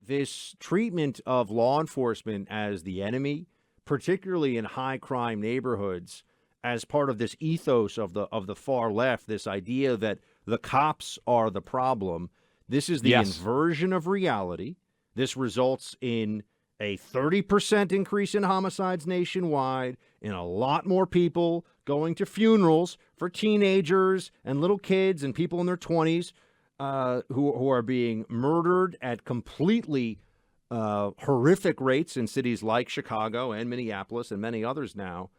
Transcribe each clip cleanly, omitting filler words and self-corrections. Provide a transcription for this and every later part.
this treatment of law enforcement as the enemy, particularly in high crime neighborhoods, as part of this ethos of the far left, this idea that the cops are the problem. This is the inversion of reality. This results in a 30% increase in homicides nationwide, and a lot more people going to funerals for teenagers and little kids and people in their 20s who are being murdered at completely horrific rates in cities like Chicago and Minneapolis and many others now.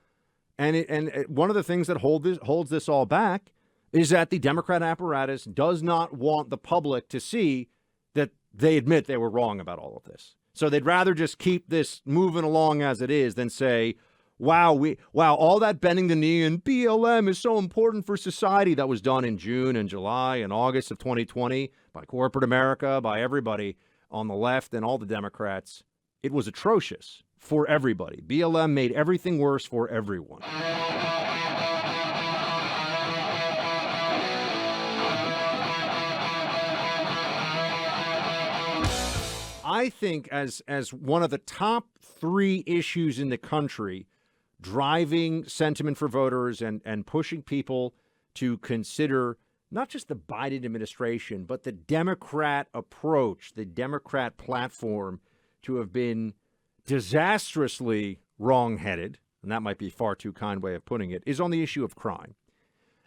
And one of the things that holds this all back is that the Democrat apparatus does not want the public to see that they admit they were wrong about all of this. So they'd rather just keep this moving along as it is than say, wow, all that bending the knee and BLM is so important for society that was done in June and July and August of 2020 by corporate America, by everybody on the left and all the Democrats. It was atrocious for everybody. BLM made everything worse for everyone. I think as one of the top 3 issues in the country, driving sentiment for voters and pushing people to consider not just the Biden administration, but the Democrat approach, the Democrat platform to have been disastrously wrong-headed, and that might be a far too kind way of putting it, is on the issue of crime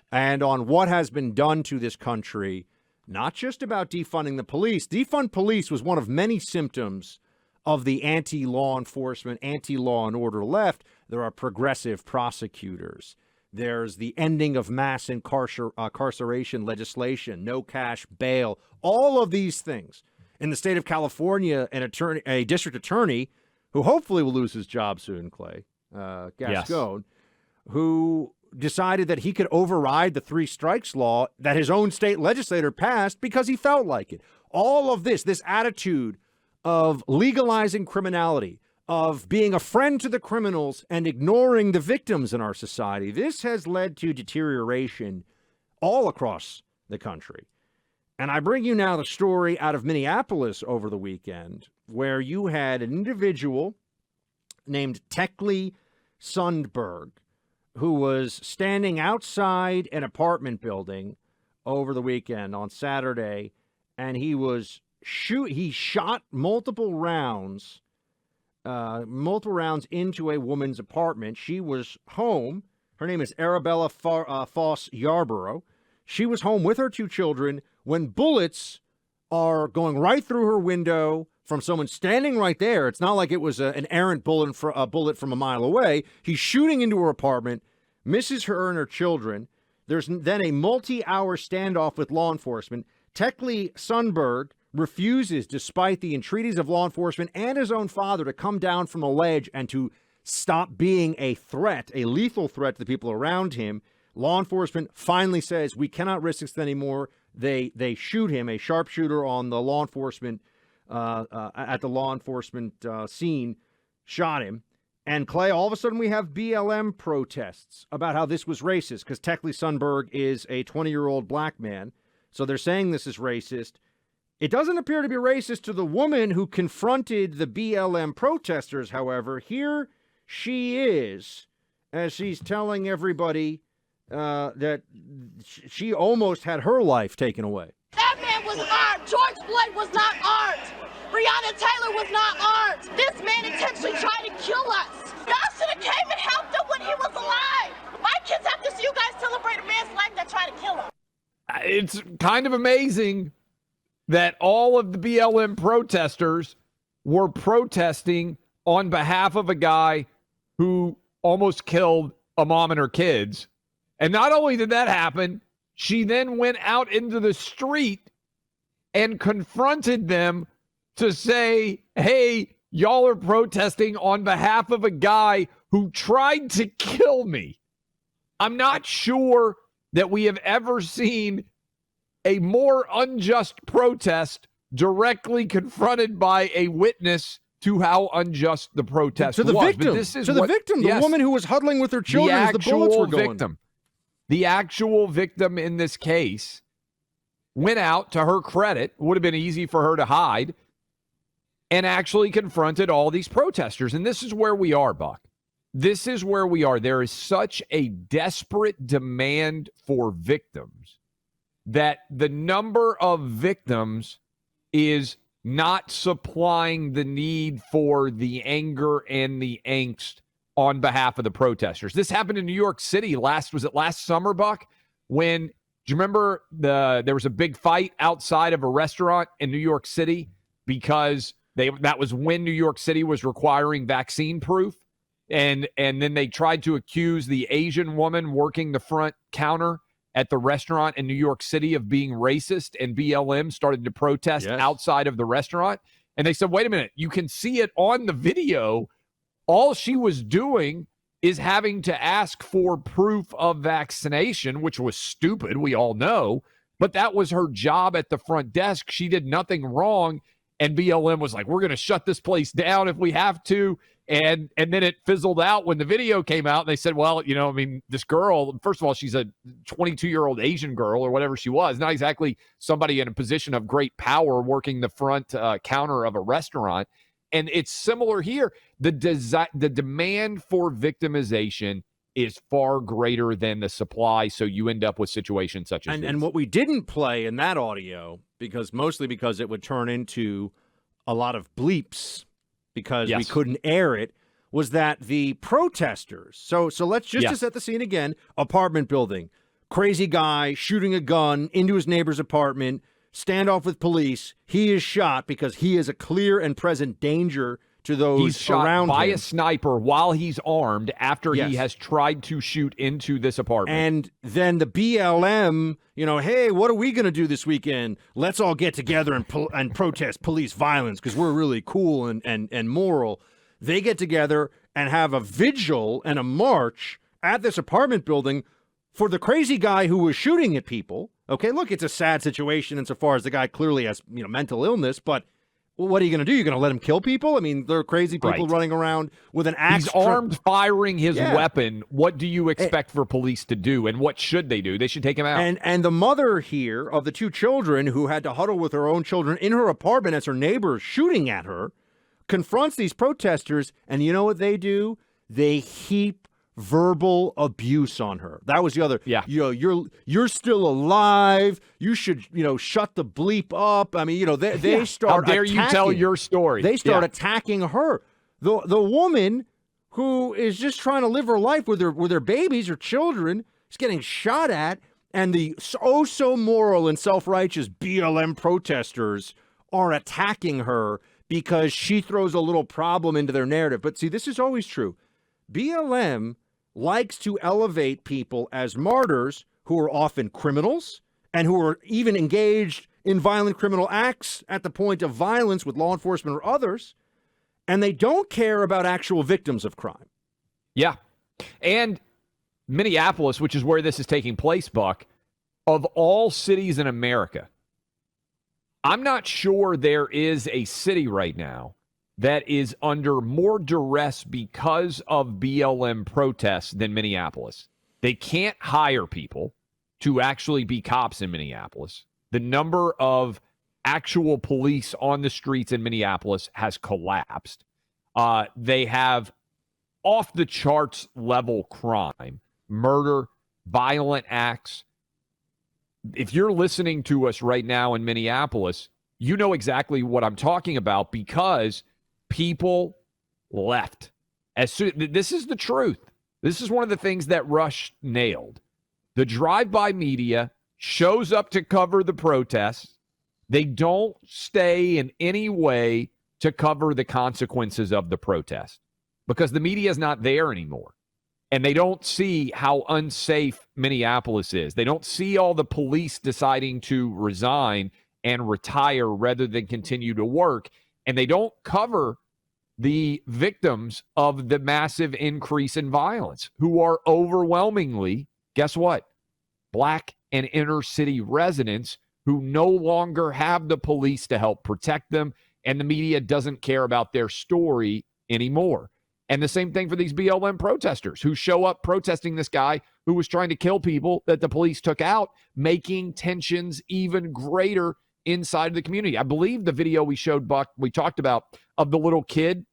and on what has been done to this country. Not just about defunding the police. Defund police was one of many symptoms of the anti-law enforcement, anti-law and order left. There are progressive prosecutors. There's the ending of mass incarceration legislation, no cash bail, all of these things. In the state of California, a district attorney, who hopefully will lose his job soon, Clay, Gascon, who decided that he could override the 3 strikes law that his own state legislator passed because he felt like it. All of this attitude of legalizing criminality, of being a friend to the criminals and ignoring the victims in our society, this has led to deterioration all across the country. And I bring you now the story out of Minneapolis over the weekend, where you had an individual named Tekle Sundberg, who was standing outside an apartment building over the weekend on Saturday, and he shot multiple rounds into a woman's apartment. She was home. Her name is Arabella Foss Yarborough. She was home with her 2 children when bullets are going right through her window from someone standing right there. It's not like it was an errant bullet from a mile away. He's shooting into her apartment, misses her and her children. There's then a multi-hour standoff with law enforcement. Tekle Sundberg refuses, despite the entreaties of law enforcement and his own father, to come down from a ledge and to stop being a threat, a lethal threat to the people around him. Law enforcement finally says, we cannot risk this anymore. They shoot him, a sharpshooter on the law enforcement at the law enforcement scene, shot him. And Clay, all of a sudden we have BLM protests about how this was racist because Tekle Sundberg is a 20-year-old black man. So they're saying this is racist. It doesn't appear to be racist to the woman who confronted the BLM protesters, however. Here she is, as she's telling everybody that she almost had her life taken away. That man was armed. George Floyd was not armed. Breonna Taylor was not armed. This man intentionally tried to kill us. Y'all should have came and helped him when he was alive. My kids have to see you guys celebrate a man's life that tried to kill him. It's kind of amazing that all of the BLM protesters were protesting on behalf of a guy who almost killed a mom and her kids. And not only did that happen, she then went out into the street and confronted them to say, hey, y'all are protesting on behalf of a guy who tried to kill me. I'm not sure that we have ever seen a more unjust protest directly confronted by a witness to how unjust the protest was. To the victim, yes, the woman who was huddling with her children as the bullets were going. The actual victim in this case went out, to her credit, would have been easy for her to hide, and actually confronted all these protesters. And this is where we are, Buck. This is where we are. There is such a desperate demand for victims that the number of victims is not supplying the need for the anger and the angst on behalf of the protesters. This happened in New York City last summer, Buck, when, do you remember there was a big fight outside of a restaurant in New York City because that was when New York City was requiring vaccine proof. And then they tried to accuse the Asian woman working the front counter at the restaurant in New York City of being racist, and BLM started to protest outside of the restaurant. And they said, wait a minute, you can see it on the video. All she was doing is having to ask for proof of vaccination, which was stupid, we all know. But that was her job at the front desk. She did nothing wrong. And BLM was like, we're going to shut this place down if we have to. And then it fizzled out when the video came out. And they said, well, this girl, first of all, she's a 22-year-old Asian girl or whatever she was, not exactly somebody in a position of great power working the front counter of a restaurant. And it's similar here. The demand for victimization is far greater than the supply. So you end up with situations such as this. And what we didn't play in that audio, mostly because it would turn into a lot of bleeps, because we couldn't air it, was that the protesters, so let's just to set the scene again, apartment building, crazy guy shooting a gun into his neighbor's apartment, standoff with police, he is shot because he is a clear and present danger to those he's shot around by him. A sniper while he's armed after he has tried to shoot into this apartment. And then the BLM, hey, what are we going to do this weekend? Let's all get together and protest police violence because we're really cool and moral. They get together and have a vigil and a march at this apartment building for the crazy guy who was shooting at people. Okay, look, it's a sad situation insofar as the guy clearly has mental illness, but well, what are you going to do? You're going to let him kill people? I mean, there are crazy people running around with an axe. He's armed, firing his weapon. What do you expect for police to do? And what should they do? They should take him out. And the mother here of the two children who had to huddle with her own children in her apartment as her neighbors shooting at her confronts these protesters. And you know what they do? They heap verbal abuse on her. That was the other. Yeah. You're still alive. You should, shut the bleep up. I mean, they start. How dare you tell your story? They start attacking her. The woman who is just trying to live her life with her babies, her children, is getting shot at, and the so moral and self-righteous BLM protesters are attacking her because she throws a little problem into their narrative. But see, this is always true. BLM likes to elevate people as martyrs who are often criminals and who are even engaged in violent criminal acts at the point of violence with law enforcement or others, and they don't care about actual victims of crime. Yeah. And Minneapolis, which is where this is taking place, Buck, of all cities in America, I'm not sure there is a city right now that is under more duress because of BLM protests than Minneapolis. They can't hire people to actually be cops in Minneapolis. The number of actual police on the streets in Minneapolis has collapsed. They have off-the-charts level crime, murder, violent acts. If you're listening to us right now in Minneapolis, you know exactly what I'm talking about because people left. This is the truth. This is one of the things that Rush nailed. The drive-by media shows up to cover the protests. They don't stay in any way to cover the consequences of the protest because the media is not there anymore. And they don't see how unsafe Minneapolis is. They don't see all the police deciding to resign and retire rather than continue to work. And they don't cover the victims of the massive increase in violence, who are overwhelmingly, guess what? Black and inner city residents who no longer have the police to help protect them, and the media doesn't care about their story anymore. And the same thing for these BLM protesters who show up protesting this guy who was trying to kill people that the police took out, making tensions even greater inside the community. I believe the video we showed, Buck, we talked about of the little kid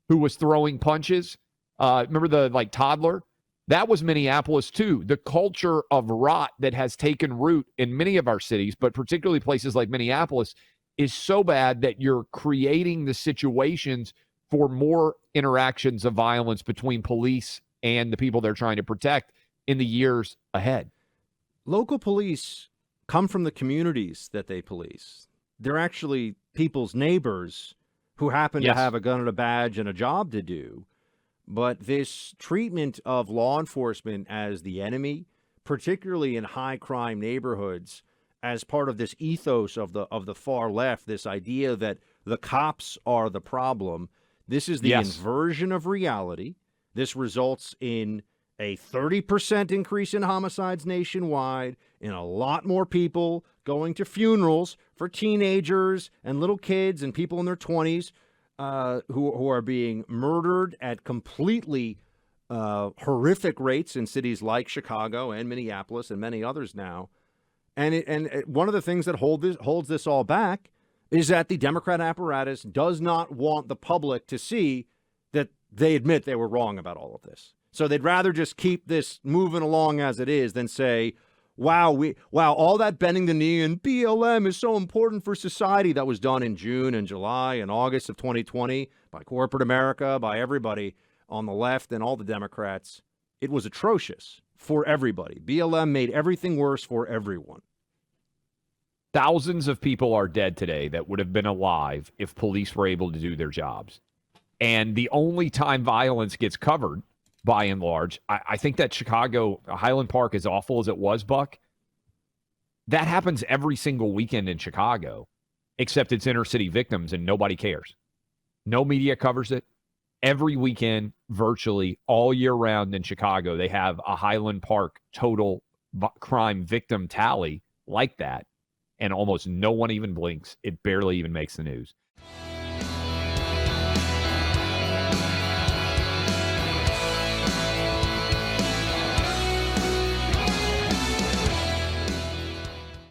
who was throwing punches. Remember the toddler? That was Minneapolis too. The culture of rot that has taken root in many of our cities, but particularly places like Minneapolis, is so bad that you're creating the situations for more interactions of violence between police and the people they're trying to protect in the years ahead. Local police come from the communities that they police. They're actually people's neighbors who happen to have a gun and a badge and a job to do. But this treatment of law enforcement as the enemy, particularly in high crime neighborhoods, as part of this ethos of the far left, this idea that the cops are the problem, this is the inversion of reality. This results in a 30% increase in homicides nationwide, in a lot more people going to funerals for teenagers and little kids and people in their 20s who are being murdered at completely horrific rates in cities like Chicago and Minneapolis and many others now. And one of the things that holds this all back is that the Democrat apparatus does not want the public to see that they admit they were wrong about all of this. So they'd rather just keep this moving along as it is than say, wow, all that bending the knee and BLM is so important for society that was done in June and July and August of 2020 by corporate America, by everybody on the left and all the Democrats. It was atrocious for everybody. BLM made everything worse for everyone. Thousands of people are dead today that would have been alive if police were able to do their jobs. And the only time violence gets covered, by and large, I think that Chicago, Highland Park, as awful as it was, Buck, that happens every single weekend in Chicago, except it's inner city victims and nobody cares. No media covers it. Every weekend, virtually all year round in Chicago, they have a Highland Park total crime victim tally like that, and almost no one even blinks. It barely even makes the news.